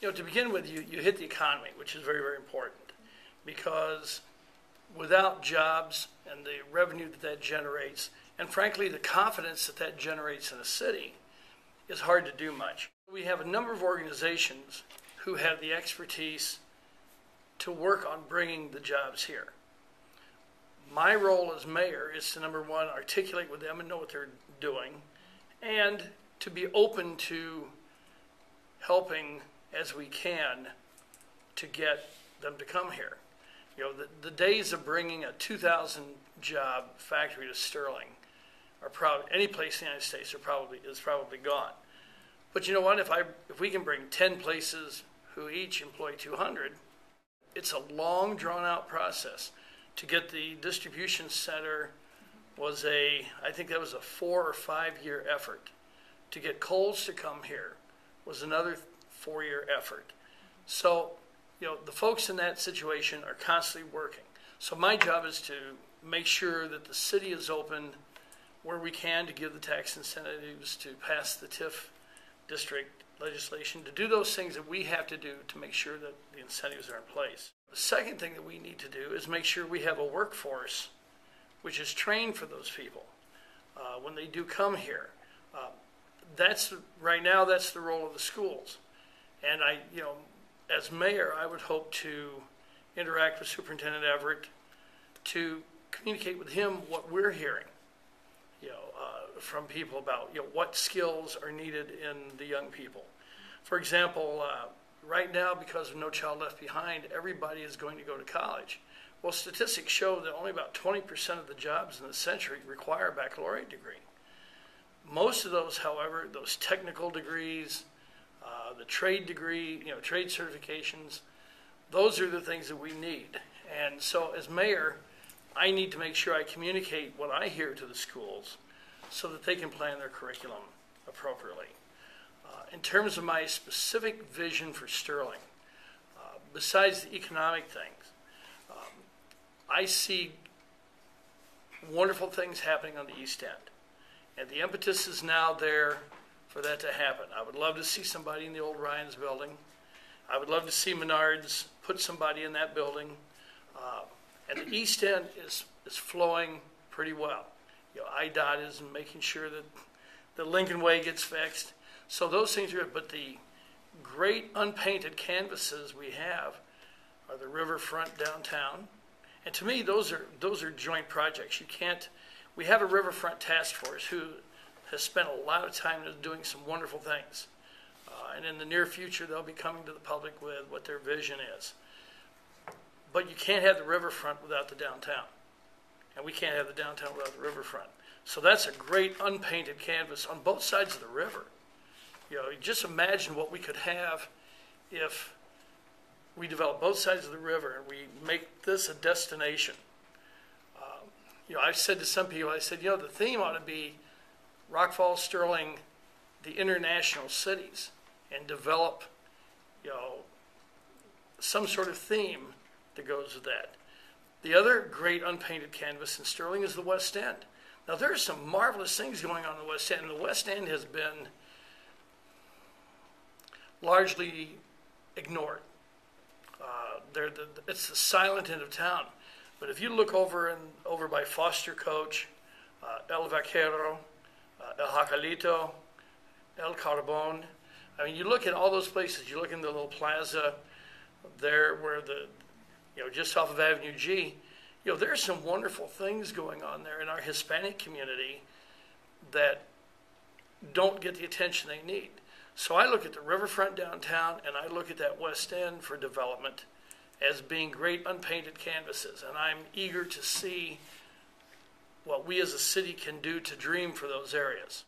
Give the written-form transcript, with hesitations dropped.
To begin with, you hit the economy, which is very, very important, because without jobs and the revenue that generates, and frankly, the confidence that generates in a city, it's hard to do much. We have a number of organizations who have the expertise to work on bringing the jobs here. My role as mayor is to, number one, articulate with them and know what they're doing, and to be open to helping as we can to get them to come here. The days of bringing a 2,000 job factory to Sterling are probably, any place in the United States is probably gone. But you know what? If we can bring 10 places who each employ 200, it's a long, drawn-out process. To get the distribution center I think that was a 4 or 5 year effort. To get Kohl's to come here was another 4-year effort. So, the folks in that situation are constantly working. So my job is to make sure that the city is open where we can to give the tax incentives, to pass the TIF district legislation, to do those things that we have to do to make sure that the incentives are in place. The second thing that we need to do is make sure we have a workforce which is trained for those people when they do come here. Right now, that's the role of the schools. And as mayor, I would hope to interact with Superintendent Everett to communicate with him what we're hearing, from people about what skills are needed in the young people. For example, right now, because of No Child Left Behind, everybody is going to go to college. Well, statistics show that only about 20% of the jobs in this century require a baccalaureate degree. Most of those, however, those technical degrees, the trade degree, trade certifications, those are the things that we need. And so as mayor, I need to make sure I communicate what I hear to the schools so that they can plan their curriculum appropriately. In terms of my specific vision for Sterling, besides the economic things, I see wonderful things happening on the East End. And the impetus is now there for that to happen. I would love to see somebody in the old Ryan's building. I would love to see Menards put somebody in that building. And the East End is flowing pretty well. IDOT is making sure that the Lincoln Way gets fixed. So those things are good. But the great unpainted canvases we have are the riverfront downtown. And to me, those are joint projects. We have a riverfront task force who has spent a lot of time doing some wonderful things. And in the near future, they'll be coming to the public with what their vision is. But you can't have the riverfront without the downtown. And we can't have the downtown without the riverfront. So that's a great unpainted canvas on both sides of the river. Just imagine what we could have if we develop both sides of the river and we make this a destination. I've said to some people, I said, the theme ought to be Rock Falls, Sterling, the international cities, and develop, some sort of theme that goes with that. The other great unpainted canvas in Sterling is the West End. Now, there are some marvelous things going on in the West End, and the West End has been largely ignored. It's the silent end of town. But if you look over by Foster Coach, El Vaquero, El Jacalito, El Carbon, you look at all those places. You look in the little plaza there where just off of Avenue G, there are some wonderful things going on there in our Hispanic community that don't get the attention they need. So I look at the riverfront downtown and I look at that West End for development as being great unpainted canvases. And I'm eager to see what we as a city can do to dream for those areas.